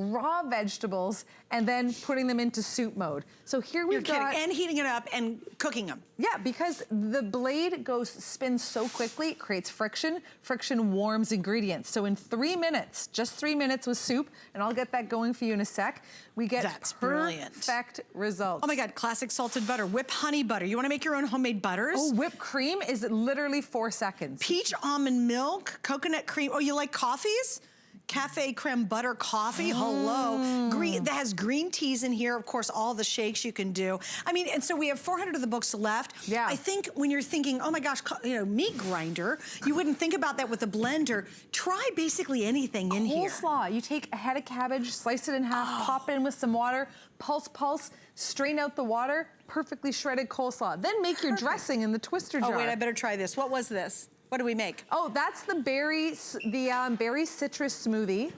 raw vegetables and then putting them into soup mode. So here we've got... And heating it up and cooking them. Yeah, because the blade spins so quickly, it creates friction. Friction warms ingredients. So in 3 minutes, just 3 minutes with soup, and I'll get that going for you in a sec, we get perfect results. Oh my God, classic salted butter, whip honey butter. You wanna make your own homemade butters? Oh, whipped cream is literally 4 seconds. Peach almond milk, coconut cream. Oh, you like coffees? Cafe creme butter coffee, hello. That has green teas in here, of course, all the shakes you can do. I mean, and so we have 400 of the books left. Yeah. I think when you're thinking, oh my gosh, you know, meat grinder, you wouldn't think about that with a blender. Try basically anything in here. Coleslaw, you take a head of cabbage, slice it in half, pop in with some water, pulse, strain out the water, perfectly shredded coleslaw. Then make your dressing in the twister jar. Oh wait, I better try this. What was this? What do we make? Oh, that's the berry citrus smoothie.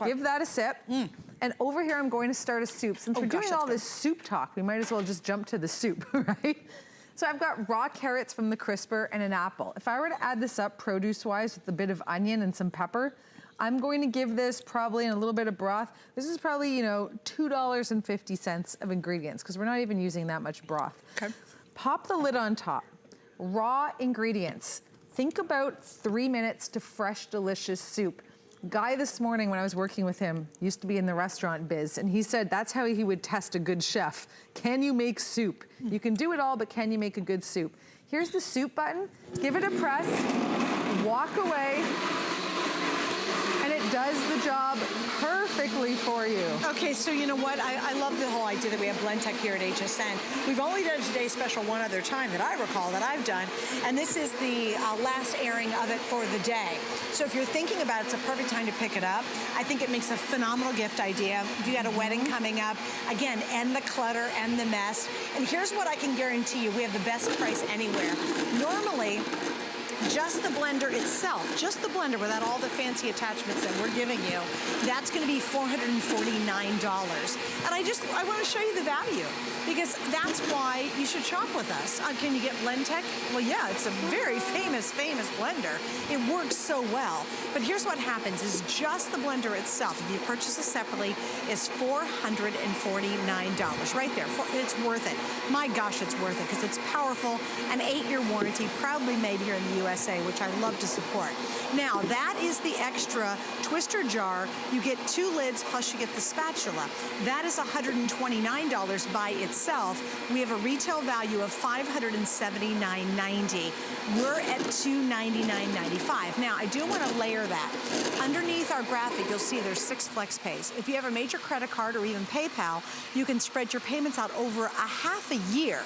Give that a sip. And over here, I'm going to start a soup. Since we're doing all this soup talk, we might as well just jump to the soup, right? So I've got raw carrots from the crisper and an apple. If I were to add this up produce-wise with a bit of onion and some pepper, I'm going to give this probably in a little bit of broth. This is probably, you know, $2.50 of ingredients because we're not even using that much broth. Okay. Pop the lid on top. Raw ingredients. Think about 3 minutes to fresh, delicious soup. Guy this morning when I was working with him used to be in the restaurant biz, and he said that's how he would test a good chef. Can you make soup? You can do it all, but can you make a good soup? Here's the soup button. Give it a press, walk away, and it does the job perfectly for you. Okay, so you know what? I love the whole idea that we have Blendtec here at HSN. We've only done Today's Special one other time that I recall that I've done, and this is the last airing of it for the day. So if you're thinking about it, it's a perfect time to pick it up. I think it makes a phenomenal gift idea. If you got a wedding coming up, again, end the clutter and the mess. And here's what I can guarantee you, we have the best price anywhere. Normally, just the blender itself, just the blender without all the fancy attachments that we're giving you, that's gonna be $449. And I wanna show you the value because that's why you should shop with us. Can you get Blendtec? Well, yeah, it's a very famous blender. It works so well. But here's what happens is just the blender itself, if you purchase it separately, is $449 right there. It's worth it. My gosh, it's worth it because it's powerful, an 8-year warranty, proudly made here in the USA, which I love to support. Now, that is the extra twister jar. You get 2 lids, plus you get the spatula. That is $129 by itself. We have a retail value of $579.90. We're at $299.95. Now, I do want to layer that. Underneath our graphic, you'll see there's 6 flex pays. If you have a major credit card or even PayPal, you can spread your payments out over a half a year.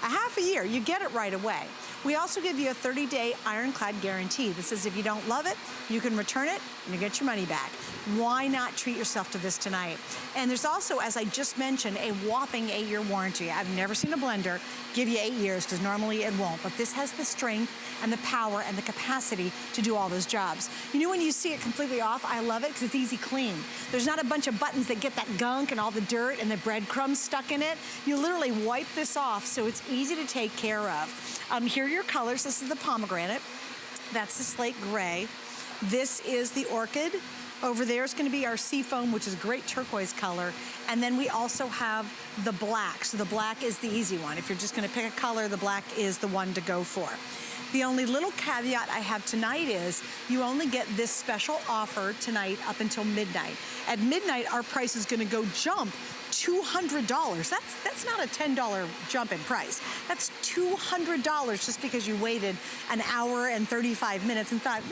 A half a year, you get it right away. We also give you a 30-day ironclad guarantee. This is if you don't love it, you can return it and you get your money back. Why not treat yourself to this tonight? And there's also, as I just mentioned, a whopping 8-year warranty. I've never seen a blender give you 8 years because normally it won't, but this has the strength and the power and the capacity to do all those jobs. You know when you see it completely off, I love it because it's easy clean. There's not a bunch of buttons that get that gunk and all the dirt and the breadcrumbs stuck in it. You literally wipe this off so it's easy to take care of. Here are your colors. This is the pomegranate. That's the slate gray. This is the orchid. Over there is going to be our Seafoam, which is a great turquoise color. And then we also have the black. So the black is the easy one. If you're just going to pick a color, the black is the one to go for. The only little caveat I have tonight is you only get this special offer tonight up until midnight. At midnight, our price is going to go jump $200. That's not a $10 jump in price. That's $200 just because you waited an hour and 35 minutes and thought,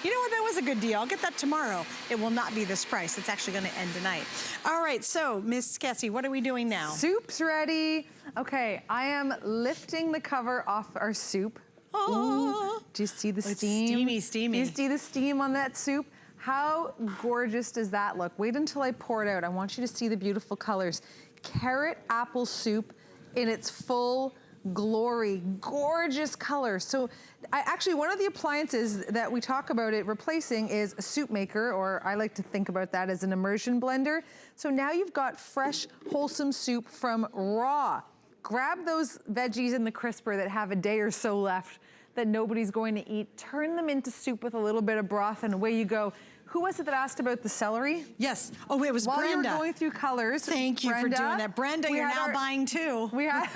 you know what, that was a good deal. I'll get that tomorrow. It will not be this price. It's actually going to end tonight. All right, so Miss Kessie, what are we doing now? Soup's ready. Okay, I am lifting the cover off our soup. Ooh, do you see the steam? It's steamy, steamy. Do you see the steam on that soup? How gorgeous does that look? Wait until I pour it out. I want you to see the beautiful colors. Carrot apple soup in its full glory, gorgeous color. So actually one of the appliances that we talk about it replacing is a soup maker, or I like to think about that as an immersion blender. So now you've got fresh, wholesome soup from raw. Grab those veggies in the crisper that have a day or so left that nobody's going to eat, turn them into soup with a little bit of broth, and away you go. Who was it that asked about the celery? Yes. Oh, it was While Brenda. you were going through colors. Thank you Brenda, for doing that. Brenda, you're now buying too. We had,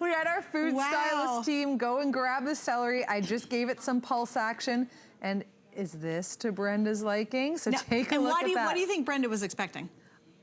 we had our food stylist team go and grab the celery. I just gave it some pulse action. And is this to Brenda's liking? So take a look at that. What do you think Brenda was expecting?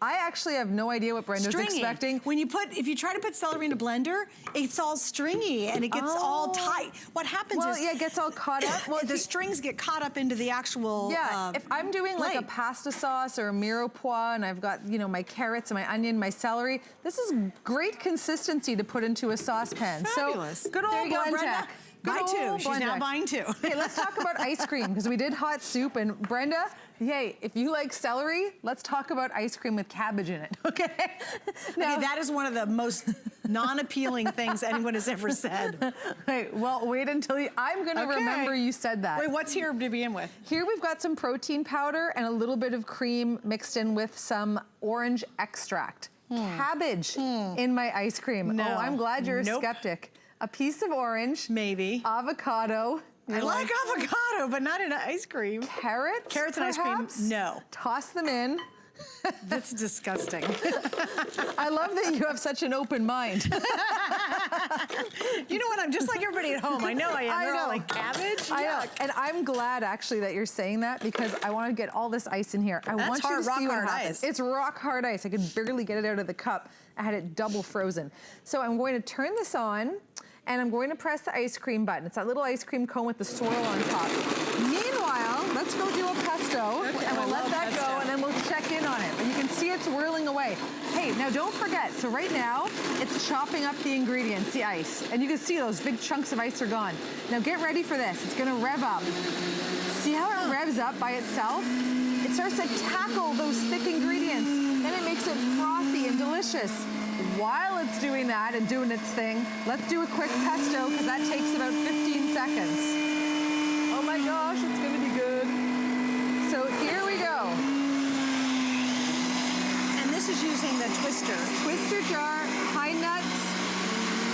I actually have no idea what Brenda's expecting. If you try to put celery in a blender, it's all stringy and it gets all tight. What happens is, it gets all caught up. Well, the strings get caught up into the actual. Yeah, if I'm doing like a pasta sauce or a mirepoix, and I've got my carrots and my onion, my celery, this is great consistency to put into a saucepan. Fabulous. So good old Blendtec. Buy two. She's now buying two. Okay, let's talk about ice cream because we did hot soup. And Brenda, hey, if you like celery, let's talk about ice cream with cabbage in it, okay? Now, that is one of the most non-appealing things anyone has ever said. Hey, well, wait until I'm going to remember you said that. Wait, what's here to begin with? Here we've got some protein powder and a little bit of cream mixed in with some orange extract. Cabbage in my ice cream. No. Oh, I'm glad you're a skeptic. A piece of orange. Maybe. Avocado. I like avocado, but not in ice cream. Carrots? Carrots and ice cream? No. Toss them in. That's disgusting. I love that you have such an open mind. You know what? I'm just like everybody at home. I know I am. They're all like cabbage. I know. And I'm glad actually that you're saying that because I want to get all this ice in here. I want you to see what happens. It's rock hard ice. I could barely get it out of the cup. I had it double frozen. So I'm going to turn this on and I'm going to press the ice cream button. It's that little ice cream cone with the swirl on top. Meanwhile, let's go do a pesto and we'll let that go and then we'll check in on it. And you can see it's whirling away. Hey, now don't forget, so right now, it's chopping up the ingredients, the ice. And you can see those big chunks of ice are gone. Now get ready for this. It's gonna rev up. See how it revs up by itself? It starts to tackle those thick ingredients. Then it makes it frothy and delicious. While it's doing that and doing its thing, let's do a quick pesto because that takes about 15 seconds. Oh my gosh, it's gonna be good. So here we go. And this is using the twister. Twister jar, pine nuts,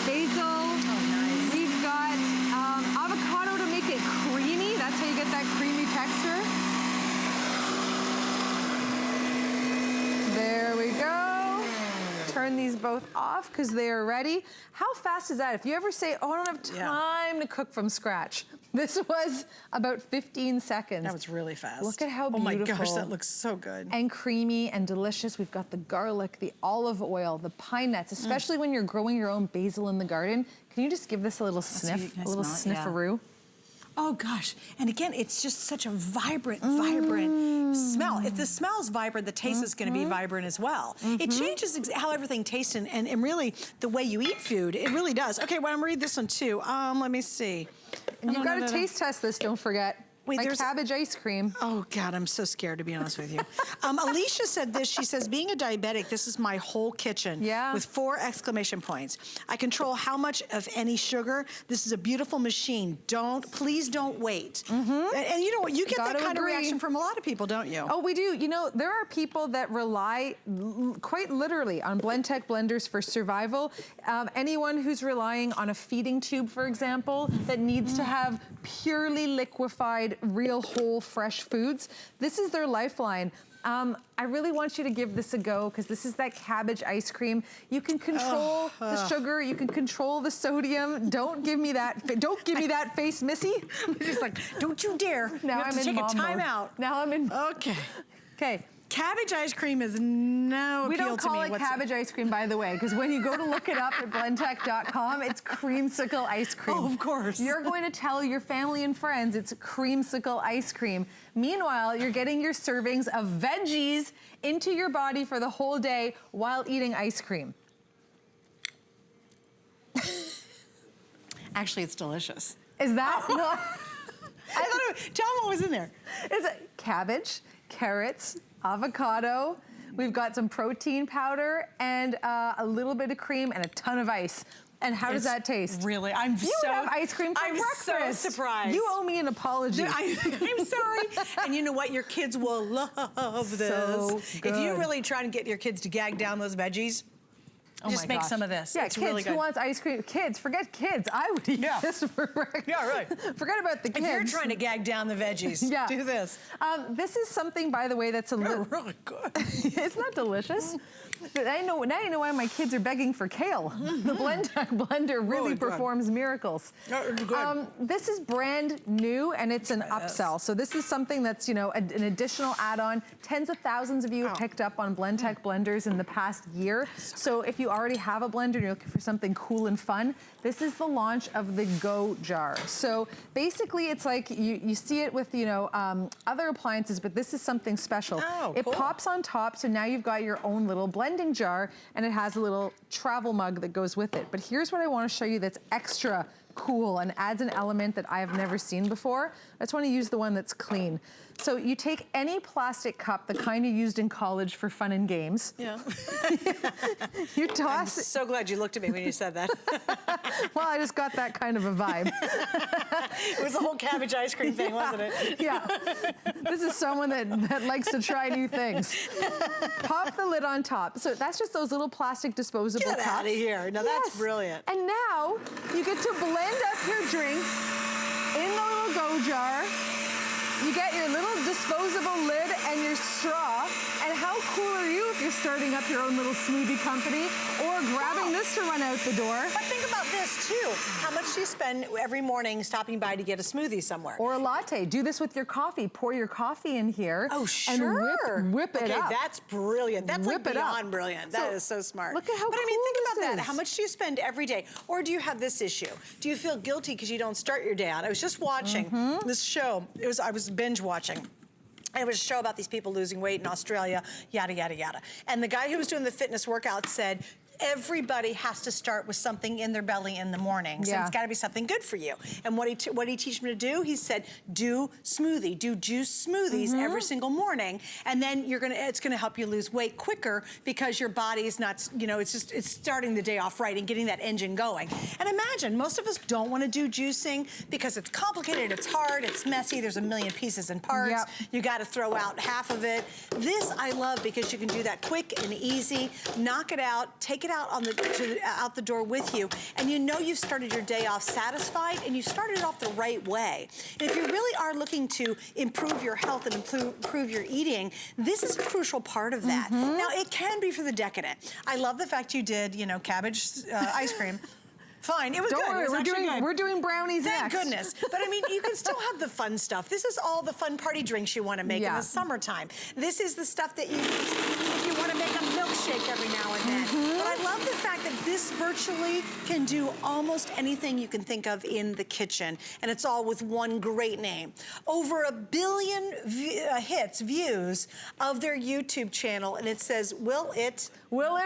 basil. Oh, nice. We've got avocado to make it creamy. That's how you get that creamy texture. There we go. Turn these both off because they are ready. How fast is that? If you ever say, oh, I don't have time to cook from scratch. This was about 15 seconds. That was really fast. Look at how beautiful. Oh my gosh, that looks so good. And creamy and delicious. We've got the garlic, the olive oil, the pine nuts, especially when you're growing your own basil in the garden. Can you just give this a little sniff, a little snifferoo? Oh gosh, and again, it's just such a vibrant smell. If the smell's vibrant, the taste is gonna be vibrant as well. It changes how everything tastes and really the way you eat food, it really does. Okay, well, I'm gonna read this one too. Let me see. And you've got to taste test this, don't forget. Wait, my cabbage ice cream. Oh God, I'm so scared to be honest with you. Alicia said this, she says, being a diabetic, this is my whole kitchen with 4 exclamation points. I control how much of any sugar. This is a beautiful machine. Please don't wait. And you know what, you get that kind of reaction from a lot of people, don't you? Oh, we do. You know, there are people that rely quite literally on Blendtec blenders for survival. Anyone who's relying on a feeding tube, for example, that needs to have purely liquefied real whole fresh foods. This is their lifeline. I really want you to give this a go because this is that cabbage ice cream. You can control the sugar, you can control the sodium. Don't give me that face, Missy. She's like, don't you dare. Now you have to take a time out. Now I'm in. Okay. Cabbage ice cream is no appeal to me. We don't call it cabbage ice cream, by the way, because when you go to look it up at blendtec.com, it's creamsicle ice cream. Oh, of course. You're going to tell your family and friends it's creamsicle ice cream. Meanwhile, you're getting your servings of veggies into your body for the whole day while eating ice cream. Actually, it's delicious. Is that? I thought tell them what was in there. It's cabbage, carrots, avocado. We've got some protein powder and a little bit of cream and a ton of ice. And how does that taste? Really, you would have ice cream for breakfast. I'm so surprised. You owe me an apology. I'm sorry. And you know what? Your kids will love this. So good. If you really try to get your kids to gag down those veggies, Oh Just my make gosh. some of this. Yeah, it's kids, really good. who wants ice cream? Kids, forget kids. I would eat this for breakfast. Yeah, right. Forget about the kids. If you're trying to gag down the veggies, do this. This is something, by the way, that's a little... really good. It's not delicious. Now you know why my kids are begging for kale. The Blendtec blender really performs miracles. This is brand new, and it's an upsell. So this is something that's, you know, an additional add-on. Tens of thousands of you have picked up on Blendtec blenders in the past year. So if you already have a blender and you're looking for something cool and fun, this is the launch of the Go Jar. So basically, it's like you see it with, you know, other appliances, but this is something special. It pops on top, so now you've got your own little blending jar, and it has a little travel mug that goes with it. But here's what I want to show you that's extra cool and adds an element that I have never seen before. I just want to use the one that's clean. So you take any plastic cup, the kind you used in college for fun and games. Yeah. You toss I'm so glad you looked at me when you said that. Well, I just got that kind of a vibe. It was the whole cabbage ice cream thing, wasn't it? Yeah. This is someone that likes to try new things. Pop the lid on top. So that's just those little plastic disposable cups. Get out of here. Now that's brilliant. And now you get to blend up your drinks in the little Go Jar. You get your little disposable lid and your straw. And how cool are you if you're starting up your own little smoothie company or grabbing this to run out the door? But think about this too. How much do you spend every morning stopping by to get a smoothie somewhere? Or a latte. Do this with your coffee. Pour your coffee in here. Oh, sure. And whip it up. Okay, that's brilliant. That's Whip like it up. beyond brilliant. That is so smart. Look at how But I mean, cool think about this that. is. How much do you spend every day? Or do you have this issue? Do you feel guilty because you don't start your day out? I was just watching this show. I was binge watching. And it was a show about these people losing weight in Australia, yada, yada, yada. And the guy who was doing the fitness workout said, everybody has to start with something in their belly in the mornings. And it's got to be something good for you. And what he teach them to do? He said, do juice smoothies every single morning, and then it's gonna help you lose weight quicker because your body is not, you know, it's starting the day off right and getting that engine going. And imagine, most of us don't want to do juicing because it's complicated, it's hard, it's messy, there's a million pieces and parts. You got to throw out half of it. This I love because you can do that quick and easy, knock it out, take it out out the door with you, and you know you've started your day off satisfied and you started it off the right way. And if you really are looking to improve your health and improve your eating, this is a crucial part of that. Now, it can be for the decadent. I love the fact you did, you know, cabbage ice cream. Fine, it was good. Don't worry, we're doing brownies next. Thank goodness. But I mean, you can still have the fun stuff. This is all the fun party drinks you want to make in the summertime. This is the stuff that if you want to make a milkshake every now and then. But I love the fact that this virtually can do almost anything you can think of in the kitchen. And it's all with one great name. Over 1 billion views of their YouTube channel. And it says, will it blend? Will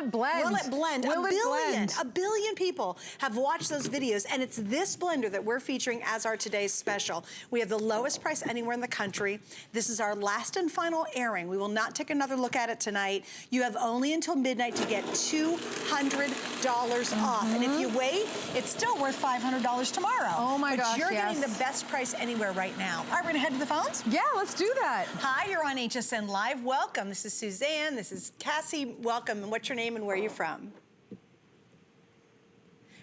it blend? A billion people have watched those videos, and it's this blender that we're featuring as our today's special. We have the lowest price anywhere in the country. This is our last and final airing. We will not take another look at it tonight. You have only until midnight to get $200 off. And if you wait, it's still worth $500 tomorrow. Oh my gosh, you're getting the best price anywhere right now. All right, we're gonna head to the phones? Yeah, let's do that. Hi, you're on HSN Live. Welcome. This is Suzanne. This is Cassie. Welcome. And what's your name and where are you from?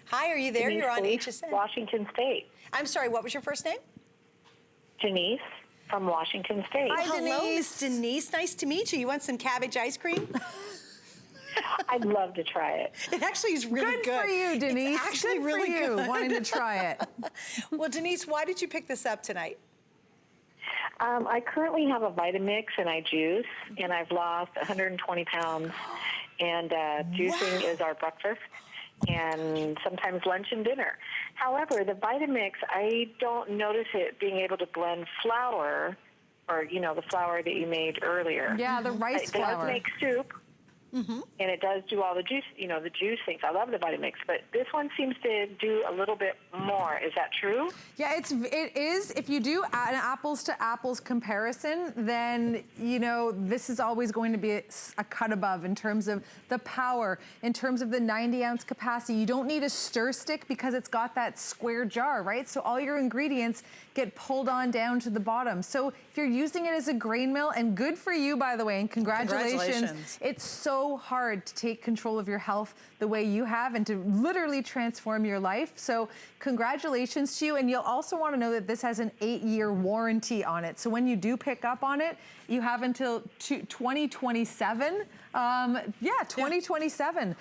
Hi, are you there? Denise, you're on HSN. Washington State. I'm sorry, what was your first name? Denise from Washington State. Hi, hello, Miss Denise. Nice to meet you. You want some cabbage ice cream? I'd love to try it. It actually is really good. Good for you, Denise. It's actually good really for you, good. wanting to try it. Well, Denise, why did you pick this up tonight? I currently have a Vitamix and I juice, and I've lost 120 pounds. And juicing is our breakfast, and sometimes lunch and dinner. However, the Vitamix, I don't notice it being able to blend flour, or, you know, the flour that you made earlier. Yeah, the rice flour. It does make soup, and it does do all the juice, you know, the juice things. I love the Vitamix, but this one seems to do a little bit more. Is that true? Yeah, it is. If you do an apples to apples comparison, then, you know, this is always going to be a cut above in terms of the power, in terms of the 90-ounce capacity. You don't need a stir stick because it's got that square jar, right? So all your ingredients get pulled on down to the bottom. So if you're using it as a grain mill, and good for you, by the way, and congratulations. It's so so hard to take control of your health the way you have and to literally transform your life. So congratulations to you. And you'll also want to know that this has an 8-year warranty on it. So when you do pick up on it, you have until 2027. 2027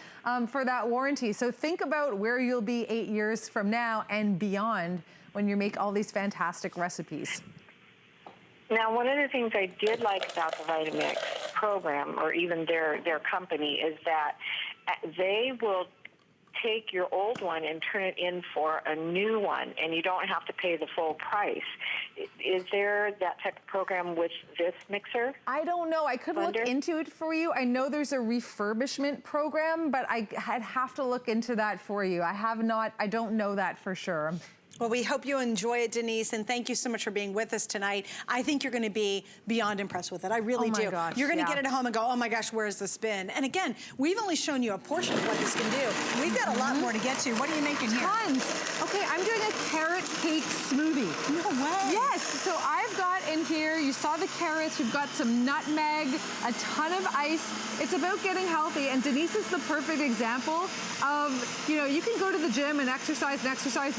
for that warranty. So think about where you'll be 8 years from now and beyond when you make all these fantastic recipes. Now, one of the things I did like about the Vitamix program, or even their company, is that they will take your old one and turn it in for a new one, and you don't have to pay the full price. Is there that type of program with this mixer? I don't know. I could look into it for you. I know there's a refurbishment program, but I'd have to look into that for you. I don't know that for sure. Well, we hope you enjoy it, Denise, and thank you so much for being with us tonight. I think you're going to be beyond impressed with it. I really do. Gosh, you're going to get it at home and go, oh my gosh, where's the spin? And again, we've only shown you a portion of what this can do. We've got a lot more to get to. What are you making here? Tons. Okay, I'm doing a carrot cake smoothie. No way. Yes, so I've got in here, you saw the carrots, we've got some nutmeg, a ton of ice. It's about getting healthy, and Denise is the perfect example of, you can go to the gym and exercise,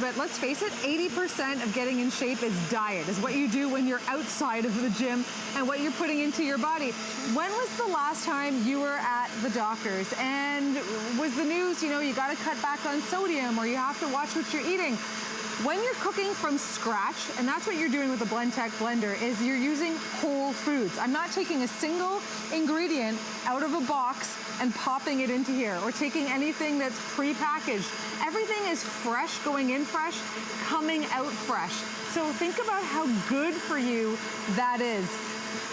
but let's face it, 80% of getting in shape is diet, is what you do when you're outside of the gym and what you're putting into your body. When was the last time you were at the doctor's and was the news, you got to cut back on sodium or you have to watch what you're eating? When you're cooking from scratch, and that's what you're doing with the Blendtec blender, is you're using whole foods. I'm not taking a single ingredient out of a box and popping it into here, or taking anything that's pre-packaged. Everything is fresh, going in fresh, coming out fresh. So think about how good for you that is.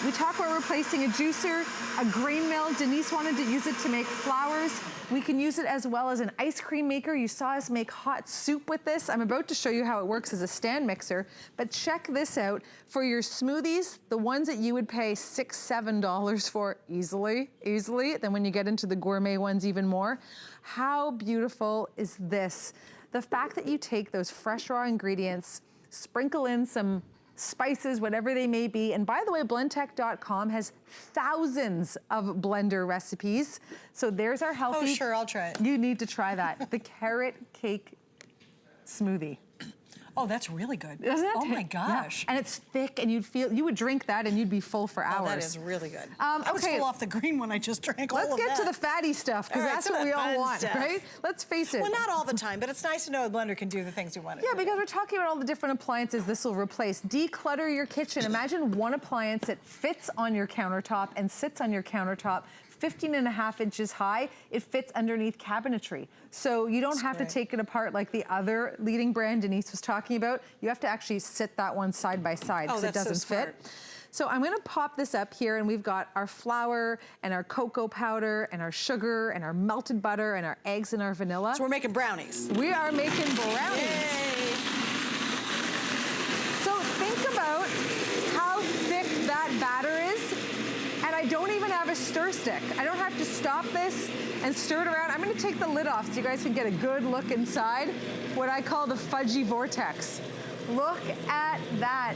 We talk about replacing a juicer, a grain mill. Denise wanted to use it to make flours. We can use it as well as an ice cream maker. You saw us make hot soup with this. I'm about to show you how it works as a stand mixer, but check this out. For your smoothies, the ones that you would pay $6, $7 for easily, then when you get into the gourmet ones even more. How beautiful is this? The fact that you take those fresh raw ingredients, sprinkle in some spices, whatever they may be. And by the way, blendtec.com has thousands of blender recipes. So there's our healthy. Oh, sure, I'll try it. You need to try that. The carrot cake smoothie. Oh, that's really good. Isn't it? Oh my gosh. Yeah. And it's thick, and you would drink that and you'd be full for hours. Oh, that is really good. Okay. I was full off the green when I just drank all of that. Let's get to the fatty stuff, because that's what we all want, right? Let's face it. Well, not all the time, but it's nice to know a blender can do the things we want it to do. Yeah, because we're talking about all the different appliances this will replace. Declutter your kitchen. Imagine one appliance that fits on your countertop and sits on your countertop 15.5 inches high. It fits underneath cabinetry. So you don't have to take it apart like the other leading brand Denise was talking about. You have to actually sit that one side by side because it doesn't fit. So I'm gonna pop this up here, and we've got our flour and our cocoa powder and our sugar and our melted butter and our eggs and our vanilla. So we're making brownies. We are making brownies. Yay. So think about how thick that batter is. And I don't even have a stir stick. I don't have to stop this and stir it around. I'm gonna take the lid off so you guys can get a good look inside, what I call the fudgy vortex. Look at that.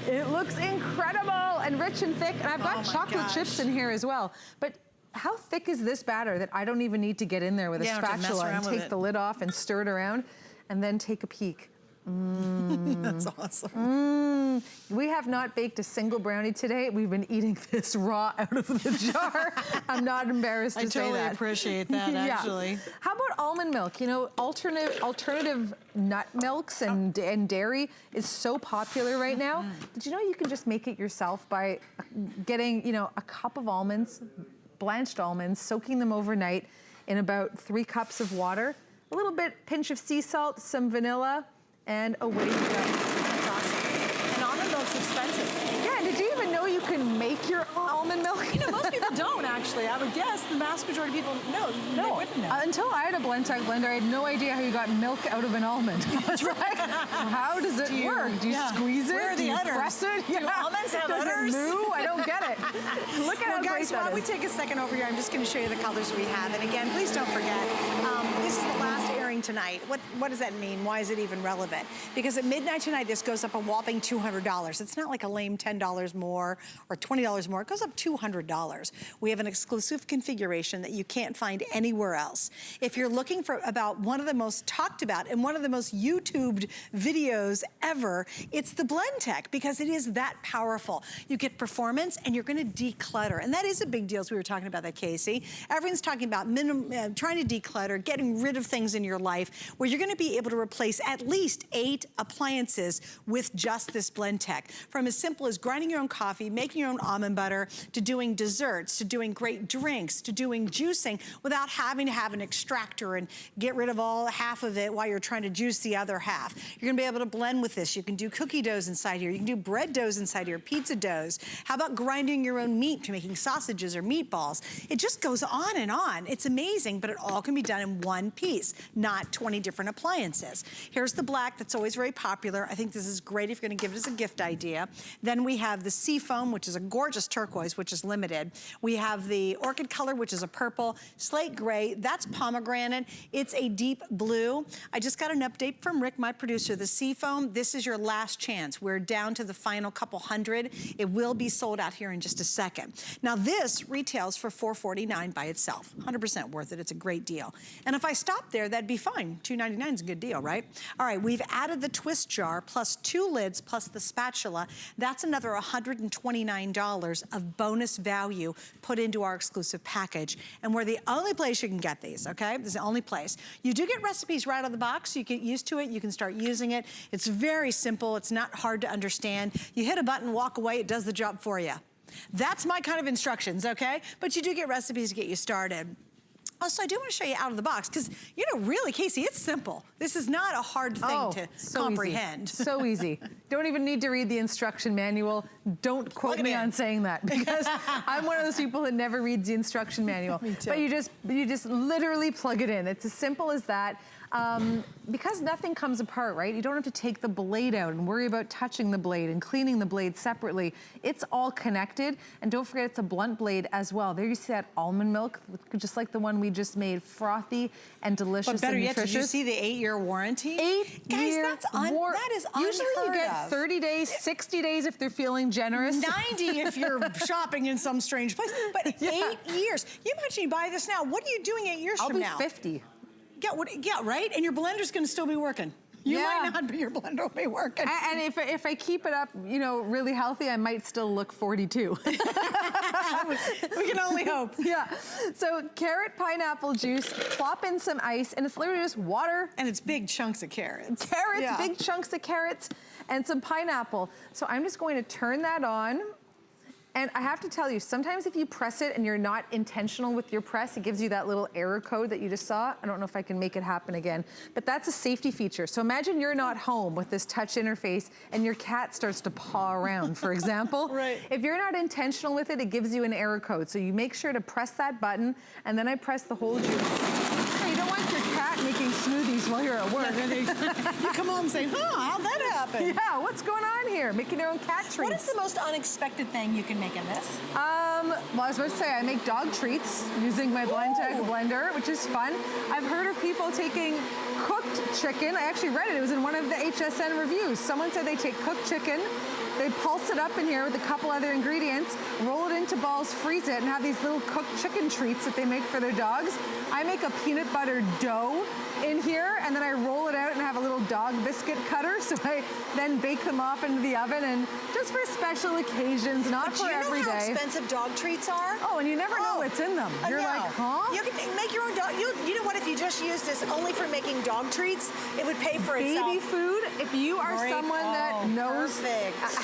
It looks incredible and rich and thick. And I've got chocolate chips in here as well. But how thick is this batter that I don't even need to get in there with a spatula and take the lid off and stir it around and then take a peek. That's awesome. We have not baked a single brownie today. We've been eating this raw out of the jar. I'm not embarrassed to say that. I totally appreciate that, actually. Yeah. How about almond milk? You know, alternative nut milks and dairy is so popular right now. Did you know you can just make it yourself by getting, a cup of almonds, blanched almonds, soaking them overnight in about 3 cups of water, a little pinch of sea salt, some vanilla, and away you go. That's awesome. And almond milk's expensive. Yeah, and did you even know you can make your own almond milk? Most people don't, actually. I would guess the vast majority of people they wouldn't know. Until I had a Blendtec blender, I had no idea how you got milk out of an almond. That's right. How does it work? Do you squeeze it? Where are the udders? Press it? Do almonds have udders? Does it moo? I don't get it. Look at how guys, great that while we is. take a second over here, I'm just going to show you the colors we have. And again, please don't forget, this is the last airing during tonight. What does that mean? Why is it even relevant? Because at midnight tonight, this goes up a whopping $200. It's not like a lame $10 more or $20 more. It goes up $200. We have an exclusive configuration that you can't find anywhere else. If you're looking for about one of the most talked about and one of the most YouTubed videos ever, it's the Blendtec, because it is that powerful. You get performance and you're gonna declutter. And that is a big deal, as we were talking about that, Casey. Everyone's talking about trying to declutter, getting rid of things in your life, where you're gonna be able to replace at least 8 appliances with just this Blendtec. From as simple as grinding your own coffee, making your own almond butter, to doing desserts, to doing great drinks, to doing juicing without having to have an extractor and get rid of all half of it while you're trying to juice the other half. You're gonna be able to blend with this. You can do cookie doughs inside here. You can do bread doughs inside here, pizza doughs. How about grinding your own meat to making sausages or meatballs? It just goes on and on. It's amazing, but it all can be done in one piece, not 20 different appliances. Here's the black that's always very popular. I think this is great if you're gonna give it as a gift idea. Then we have the Seafoam, which is a gorgeous turquoise, which is limited. We have the orchid color, which is a purple. Slate gray, that's pomegranate. It's a deep blue. I just got an update from Rick, my producer. The Seafoam, this is your last chance. We're down to the final couple hundred. It will be sold out here in just a second. Now this retails for $449 by itself. 100% worth it, it's a great deal. And if I stop there, that'd be fine. $299 is a good deal, right? All right, we've added the twist jar plus 2 lids plus the spatula. That's another $129 of bonus value put into our exclusive package. And we're the only place you can get these, okay? This is the only place. You do get recipes right out of the box, so you get used to it, you can start using it. It's very simple, it's not hard to understand. You hit a button, walk away, it does the job for you. That's my kind of instructions, okay? But you do get recipes to get you started. Also, I do want to show you out of the box, because, you know, really, Casey, it's simple. This is not a hard thing to comprehend. Easy. So easy. Don't even need to read the instruction manual. Don't quote me on saying that, because I'm one of those people that never reads the instruction manual. Me too. But you just literally plug it in. It's as simple as that. Because nothing comes apart, right? You don't have to take the blade out and worry about touching the blade and cleaning the blade separately. It's all connected. And don't forget, it's a blunt blade as well. There you see that almond milk, just like the one we just made, frothy and delicious and nutritious. But better yet, did you see the 8-year warranty? 8-year that is unheard Usually you get 30 days, 60 days if they're feeling generous. 90 if you're shopping in some strange place. But 8 years. You imagine you buy this now. What are you doing 8 years from now? I'll be 50. Yeah, right? And your blender's gonna still be working. You might not, but your blender will be working. And if I keep it up, you know, really healthy, I might still look 42. We can only hope. Yeah. So carrot pineapple juice, plop in some ice, and it's literally just water. And it's big chunks of carrots. Big chunks of carrots, and some pineapple. So I'm just going to turn that on. And I have to tell you, sometimes if you press it and you're not intentional with your press, it gives you that little error code that you just saw. I don't know if I can make it happen again, but that's a safety feature. So imagine you're not home with this touch interface and your cat starts to paw around, for example. Right. If you're not intentional with it, it gives you an error code. So you make sure to press that button, and then I press the whole juice. You don't want your cat making smoothies while you're at work. You come home and say, how'd that happen? Yeah, what's going on here? Making your own cat treats. What is the most unexpected thing you can make in this? Well, I was about to say, I make dog treats using my Blendtec blender, which is fun. I've heard of people taking cooked chicken. I actually read it. It was in one of the HSN reviews. Someone said they take cooked chicken, they pulse it up in here with a couple other ingredients, roll it into balls, freeze it, and have these little cooked chicken treats that they make for their dogs. I make a peanut butter dough in here, and then I roll it out and have a little dog biscuit cutter, so I then bake them off into the oven, and just for special occasions, not for every day. Do you know how expensive dog treats are? Oh, and you never know what's in them. You're like, huh? You can make your own dog. You know what? If you just used this only for making dog treats, it would pay for itself. Baby food. If you are someone that knows,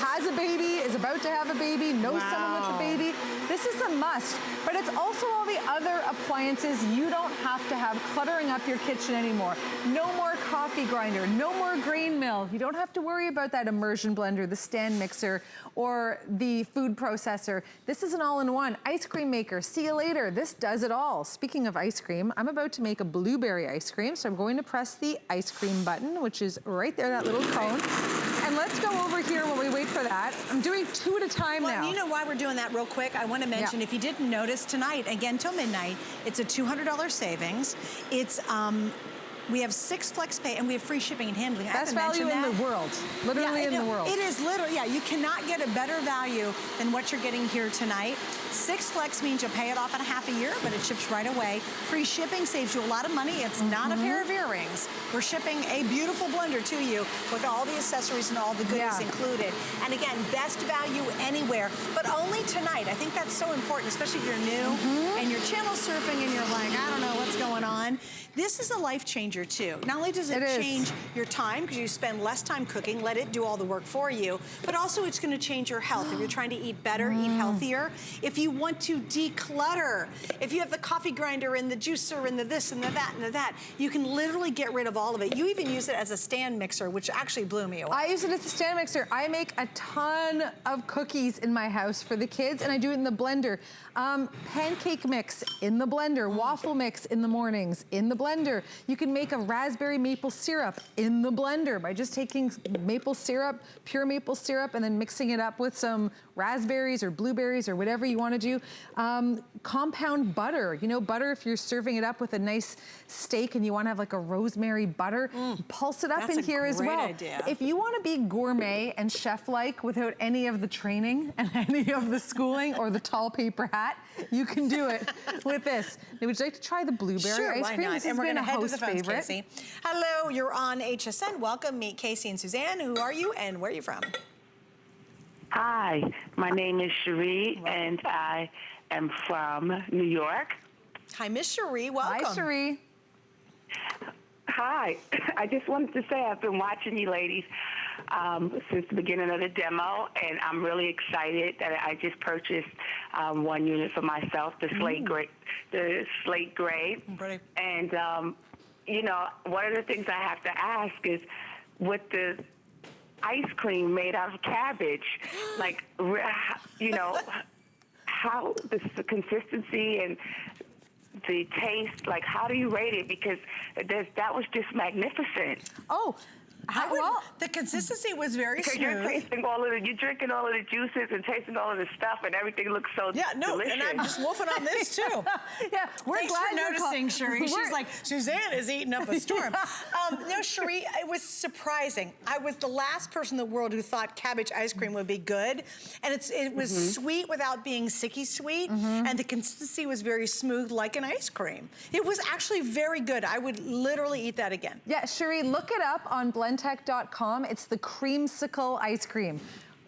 has a baby, is about to have a baby, knows someone with a baby, this is a must. But it's also all the other appliances you don't have to have cluttering up your kitchen anymore. No more coffee grinder, no more grain mill. You don't have to worry about that immersion blender, the stand mixer, or the food processor. This is an all-in-one ice cream maker. See you later. This does it all. Speaking of ice cream, I'm about to make a blueberry ice cream, so I'm going to press the ice cream button, which is right there, that little cone. And let's go over here while we wait for that. I'm doing 2 at a time now. Well, you know why we're doing that real quick? I want to mention, if you didn't notice, tonight, again till midnight, it's a $200 savings. It's We have 6 flex pay, and we have free shipping and handling. Best value in the world. Literally in the world. It is literally, yeah, you cannot get a better value than what you're getting here tonight. 6 flex means you'll pay it off in a half a year, but it ships right away. Free shipping saves you a lot of money. It's not a pair of earrings. We're shipping a beautiful blender to you with all the accessories and all the goodies included. And again, best value anywhere, but only tonight. I think that's so important, especially if you're new and you're channel surfing and you're like, I don't know what's going on. This is a life changer too. Not only does it change your time, because you spend less time cooking, let it do all the work for you, but also it's gonna change your health. If you're trying to eat better, eat healthier, if you want to declutter, if you have the coffee grinder and the juicer and the this and the that and the that, you can literally get rid of all of it. You even use it as a stand mixer, which actually blew me away. I use it as a stand mixer. I make a ton of cookies in my house for the kids, and I do it in the blender. Pancake mix in the blender, waffle mix in the mornings in the blender. You can make a raspberry maple syrup in the blender by just taking maple syrup, pure maple syrup, and then mixing it up with some raspberries or blueberries or whatever you want to do. Compound butter. You know, butter, if you're serving it up with a nice steak and you want to have like a rosemary butter, pulse it up in here as well. Idea. If you want to be gourmet and chef-like without any of the training and any of the schooling or the tall paper hat, you can do it with this. Now, would you like to try the blueberry ice cream? This has been a host favorite. Casey. Hello, you're on HSN. Welcome, meet Casey and Suzanne. Who are you and where are you from? Hi, my name is Cherie, and I am from New York. Hi, Miss Cherie. Welcome. Hi, Cherie. Hi. I just wanted to say I've been watching you ladies since the beginning of the demo, and I'm really excited that I just purchased 1 unit for myself, the slate gray. Pretty. And you know, one of the things I have to ask is, with the ice cream made out of cabbage, like, you know, how the consistency and the taste, like, how do you rate it? Because that was just magnificent. Oh, well, the consistency was very because smooth. you're drinking all of the juices and tasting all of the stuff, and everything looks so delicious. And I'm just wolfing on this too. We're Thanks glad for you're noticing, Cherie. She's like, Suzanne is eating up a storm. No, Cherie, it was surprising. I was the last person in the world who thought cabbage ice cream would be good, and it was sweet without being sicky sweet, and the consistency was very smooth, like an ice cream. It was actually very good. I would literally eat that again. yeah, Cherie, look it up on Blendtec.com. It's the Creamsicle Ice Cream.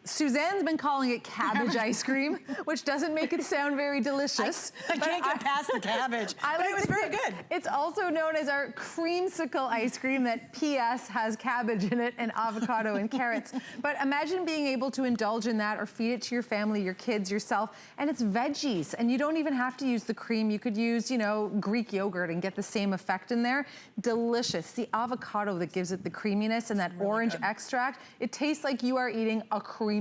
Suzanne's been calling it cabbage ice cream, which doesn't make it sound very delicious. I can't get past the cabbage, but it was very good. It's also known as our creamsicle ice cream that PS has cabbage in it and avocado and carrots. But imagine being able to indulge in that or feed it to your family, your kids, yourself, and it's veggies. And you don't even have to use the cream. You could use, you know, Greek yogurt and get the same effect in there. Delicious. The avocado that gives it the creaminess and that orange extract. It tastes like you are eating a creamsicle.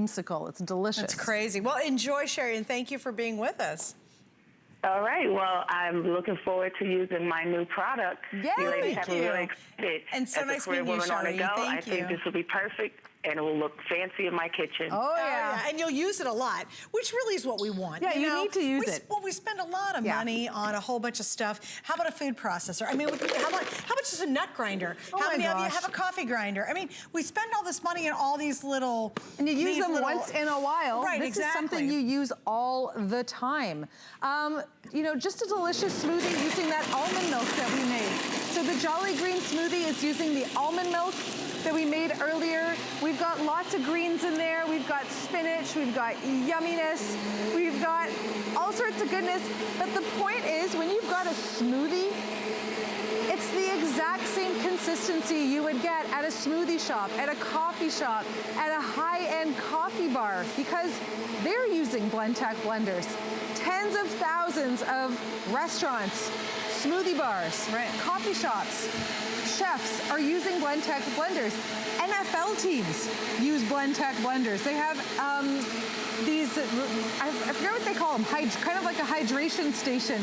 It's delicious. It's crazy. Well, enjoy, Sherry, and thank you for being with us. All right. Well, I'm looking forward to using my new product. Yay, you ladies thank have me you. really excited. And so As a nice career meeting you, woman on the Sherry. go, Thank I think you. this will be perfect, and it will look fancy in my kitchen. Oh, yeah. And you'll use it a lot, which really is what we want. Yeah, you know? need to use it. Well, we spend a lot of money on a whole bunch of stuff. How about a food processor? I mean, how about just a nut grinder? Oh how my many of you gosh. have a coffee grinder? I mean, we spend all this money on all these little... And you use them once in a while. Right, this is something you use all the time. You know, just a delicious smoothie using that almond milk that we made. So the Jolly Green smoothie is using the almond milk that we made earlier. We've got lots of greens in there. We've got spinach, we've got yumminess, we've got all sorts of goodness. But the point is, when you've got a smoothie, it's the exact same consistency you would get at a smoothie shop, at a coffee shop, at a high-end coffee bar, because they're using Blendtec blenders. Tens of thousands of restaurants, smoothie bars, coffee shops, chefs are using Blendtec blenders. NFL teams use Blendtec blenders. They have these, I forget what they call them, kind of like a hydration station.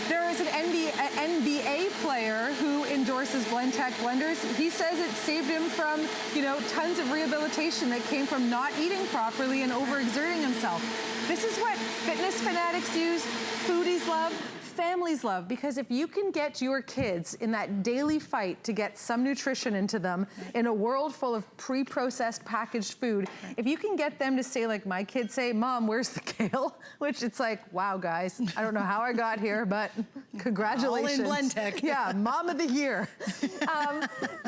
There is an NBA player who endorses Blendtec blenders. He says it saved him from, you know, tons of rehabilitation that came from not eating properly and overexerting himself. This is what fitness fanatics use, foodies love, families love, because if you can get your kids in that daily fight to get some nutrition into them in a world full of pre-processed packaged food, if you can get them to say, like my kids say, Mom, where's the kale? Which it's like, wow, guys, I don't know how I got here, but congratulations. All in Blendtec. Yeah, Mom of the Year.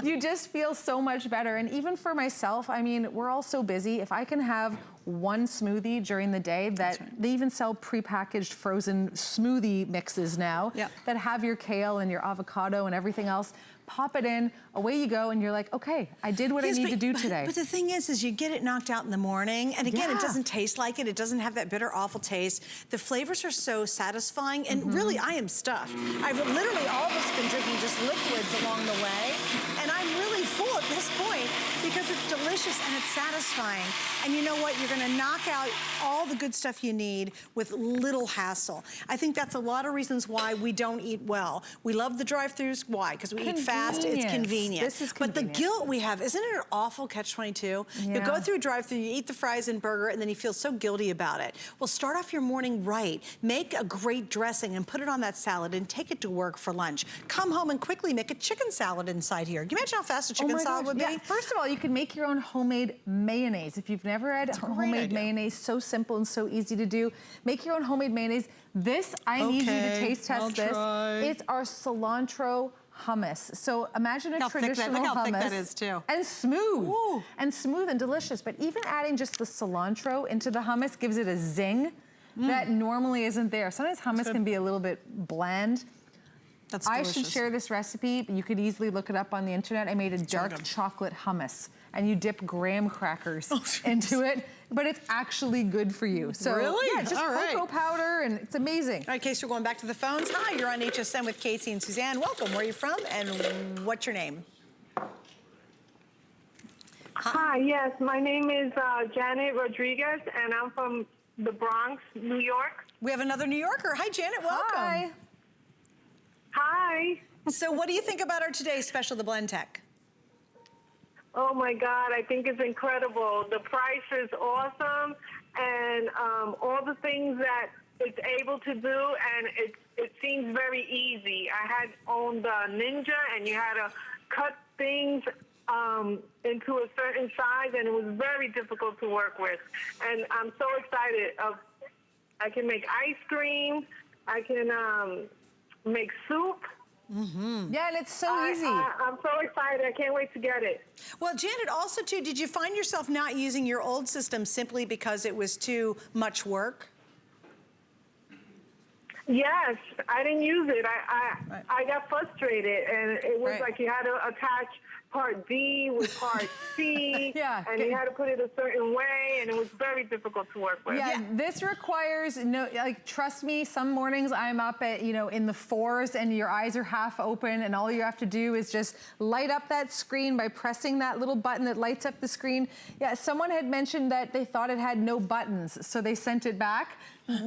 You just feel so much better. And even for myself, I mean, we're all so busy. If I can have one smoothie during the day, that they even sell prepackaged frozen smoothie mixes now that have your kale and your avocado and everything else. Pop it in, away you go, and you're like, okay, I did what I need to do today. But the thing is you get it knocked out in the morning, and again, it doesn't taste like it. It doesn't have that bitter, awful taste. The flavors are so satisfying, and really, I am stuffed. I've literally all of us been drinking just liquids along the way, and I'm really full at this point because it's delicious and it's satisfying. And you know what? You're gonna knock out all the good stuff you need with little hassle. I think that's a lot of reasons why we don't eat well. We love the drive-thrus. Why? Because we eat fast. It's convenient. This is but convenient. the guilt we have, isn't it an awful catch-22? You go through a drive-thru, you eat the fries and burger, and then you feel so guilty about it. Well, start off your morning right. Make a great dressing and put it on that salad and take it to work for lunch. Come home and quickly make a chicken salad inside here. Can you imagine how fast a chicken salad would be? Yeah, first of all, you can make your own homemade mayonnaise. If you've never had homemade mayonnaise, so simple and so easy to do. Make your own homemade mayonnaise. This, I need you to taste test this. It's our cilantro hummus. So imagine a traditional look how hummus. thick that is too. And smooth. Ooh. And smooth and delicious. But even adding just the cilantro into the hummus gives it a zing that normally isn't there. Sometimes hummus can be a little bit bland. That's I delicious. should share this recipe, but you could easily look it up on the internet. I made a dark chocolate hummus, and you dip graham crackers into it, but it's actually good for you. So really? Yeah, just cocoa powder, and it's amazing. All right, Casey, we're going back to the phones. Hi, you're on HSN with Casey and Suzanne. Welcome. Where are you from, and what's your name? Hi, yes, my name is Janet Rodriguez, and I'm from the Bronx, New York. We have another New Yorker. Hi, Janet. Welcome. Hi. Hi. So what do you think about our today's special, the Blendtec? Oh my God, I think it's incredible. The price is awesome, and all the things that it's able to do, and it seems very easy. I had owned the Ninja, and you had to cut things into a certain size, and it was very difficult to work with. And I'm so excited. I can make ice cream. I can make soup. Yeah, and it's so easy. I'm so excited. I can't wait to get it. Well, Janet, also too, did you find yourself not using your old system simply because it was too much work? Yes, I didn't use it. I got frustrated, and it was like you had to attach part D with part C, and you had to put it a certain way, and it was very difficult to work with. Yeah, this requires trust me, some mornings I'm up at, in the 4s and your eyes are half open, and all you have to do is just light up that screen by pressing that little button that lights up the screen. Yeah, someone had mentioned that they thought it had no buttons, so they sent it back.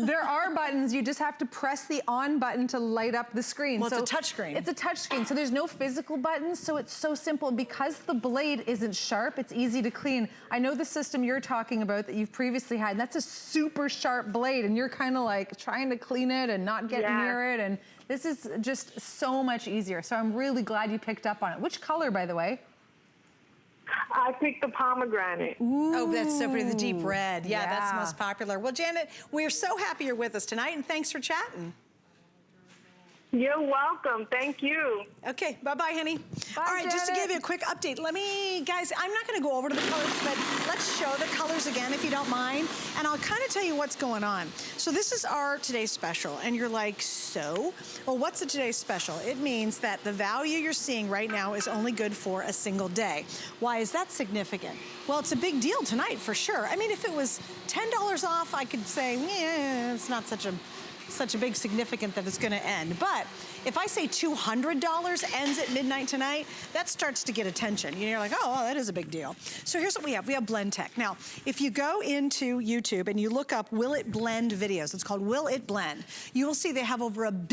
There are buttons, you just have to press the on button to light up the screen. Well, it's a touch screen. It's a touch screen, so there's no physical buttons, so it's so simple. Because the blade isn't sharp, it's easy to clean. I know the system you're talking about that you've previously had, and that's a super sharp blade, and you're kind of like trying to clean it and not get near it, and this is just so much easier. So I'm really glad you picked up on it. Which color, by the way? I picked the pomegranate. Ooh. Oh, that's so pretty, the deep red. Yeah, that's the most popular. Well, Janet, we're so happy you're with us tonight, and thanks for chatting. You're welcome. Thank you. Okay, bye-bye, honey. Bye, all right, just to Janet. give you a quick update, guys, I'm not gonna go over to the colors, but let's show the colors again if you don't mind, and I'll kind of tell you what's going on. So this is our today's special, and you're like, so? Well, what's the today's special? It means that the value you're seeing right now is only good for a single day. Why is that significant? Well, it's a big deal tonight for sure. I mean, if it was $10 off, I could say, yeah, it's not such a big significant that it's gonna end. But if I say $200 ends at midnight tonight, that starts to get attention. You're like, oh, well, that is a big deal. So here's what we have. We have Blendtec. Now, if you go into YouTube and you look up Will It Blend videos, it's called Will It Blend, you will see they have over 1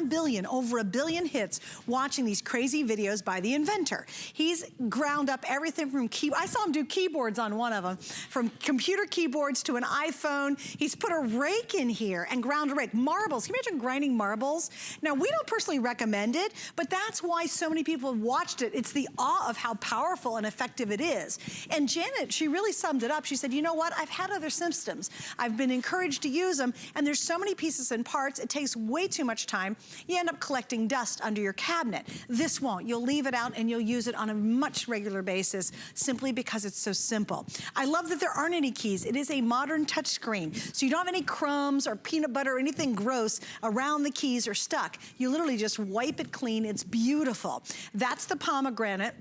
billion hits watching these crazy videos by the inventor. He's ground up everything from I saw him do keyboards on one of them, from computer keyboards to an iPhone. He's put a rake in here and and ground to break. Marbles, can you imagine grinding marbles? Now, we don't personally recommend it, but that's why so many people have watched it. It's the awe of how powerful and effective it is. And Janet, she really summed it up. She said, you know what? I've had other systems. I've been encouraged to use them, and there's so many pieces and parts, it takes way too much time. You end up collecting dust under your cabinet. This won't. You'll leave it out and you'll use it on a much regular basis simply because it's so simple. I love that there aren't any keys. It is a modern touch screen, so you don't have any crumbs or peanut butter or anything gross around the keys or stuck. You literally just wipe it clean. It's beautiful. That's the pomegranate.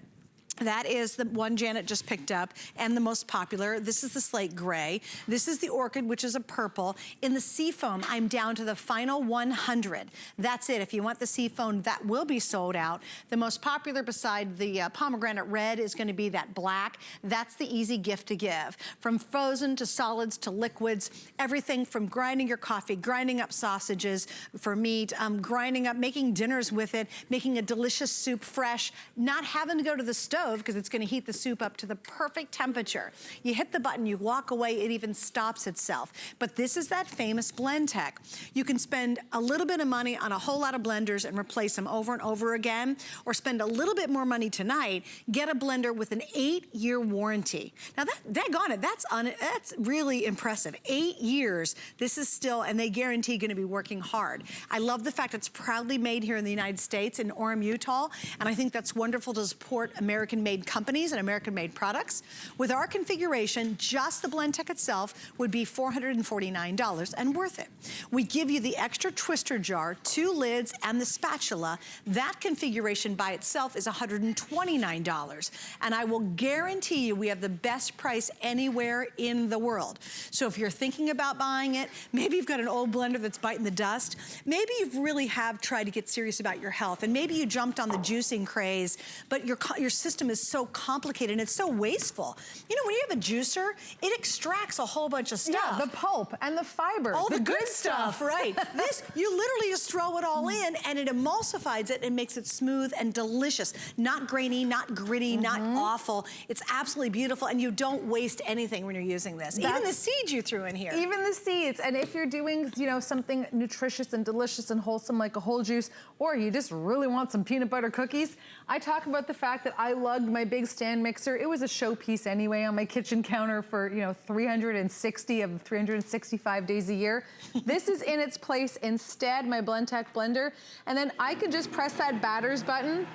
That is the one Janet just picked up and the most popular. This is the slate gray. This is the orchid, which is a purple. In the Seafoam, I'm down to the final 100. That's it. If you want the Seafoam, that will be sold out. The most popular beside the pomegranate red is gonna be that black. That's the easy gift to give. From frozen to solids to liquids, everything from grinding your coffee, grinding up sausages for meat, grinding up, making dinners with it, making a delicious soup fresh, not having to go to the stove because it's gonna heat the soup up to the perfect temperature. You hit the button, you walk away, it even stops itself. But this is that famous Blendtec. You can spend a little bit of money on a whole lot of blenders and replace them over and over again, or spend a little bit more money tonight, get a blender with an 8-year warranty. Now that's really impressive. 8 years, this is still, and they guarantee gonna be working hard. I love the fact it's proudly made here in the United States in Orem, Utah, and I think that's wonderful to support American-made companies and American-made products. With our configuration, just the Blendtec itself would be $449 and worth it. We give you the extra twister jar, 2 lids, and the spatula. That configuration by itself is $129. And I will guarantee you we have the best price anywhere in the world. So if you're thinking about buying it, maybe you've got an old blender that's biting the dust, maybe you really have tried to get serious about your health, and maybe you jumped on the juicing craze, but your system is so complicated and it's so wasteful. You know, when you have a juicer, it extracts a whole bunch of stuff. Yeah, the pulp and the fiber. All the good stuff, right. This, you literally just throw it all in and it emulsifies it and makes it smooth and delicious. Not grainy, not gritty, not awful. It's absolutely beautiful, and you don't waste anything when you're using this. Even the seeds you threw in here. Even the seeds. And if you're doing, you know, something nutritious and delicious and wholesome like a whole juice, or you just really want some peanut butter cookies, I talk about the fact that I lugged my big stand mixer. It was a showpiece anyway on my kitchen counter for, you know, 360 of 365 days a year. This is in its place instead, my Blendtec blender. And then I can just press that batters button.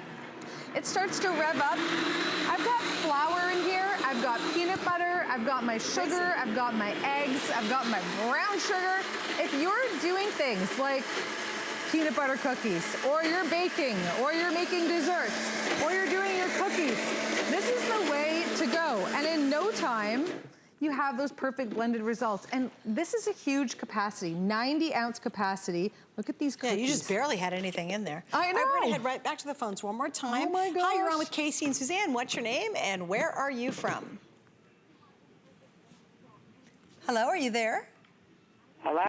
It starts to rev up. I've got flour in here. I've got peanut butter. I've got my sugar. I've got my eggs. I've got my brown sugar. If you're doing things like peanut butter cookies, or you're baking, or you're making desserts, or you're doing your cookies, this is the way to go. And in no time, you have those perfect blended results. And this is a huge capacity, 90-ounce capacity. Look at these cookies. Yeah, you just barely had anything in there. I know. All right, we're gonna head right back to the phones one more time. Oh my gosh. Hi, you're on with Casey and Suzanne. What's your name and where are you from? Hello, are you there? Hello?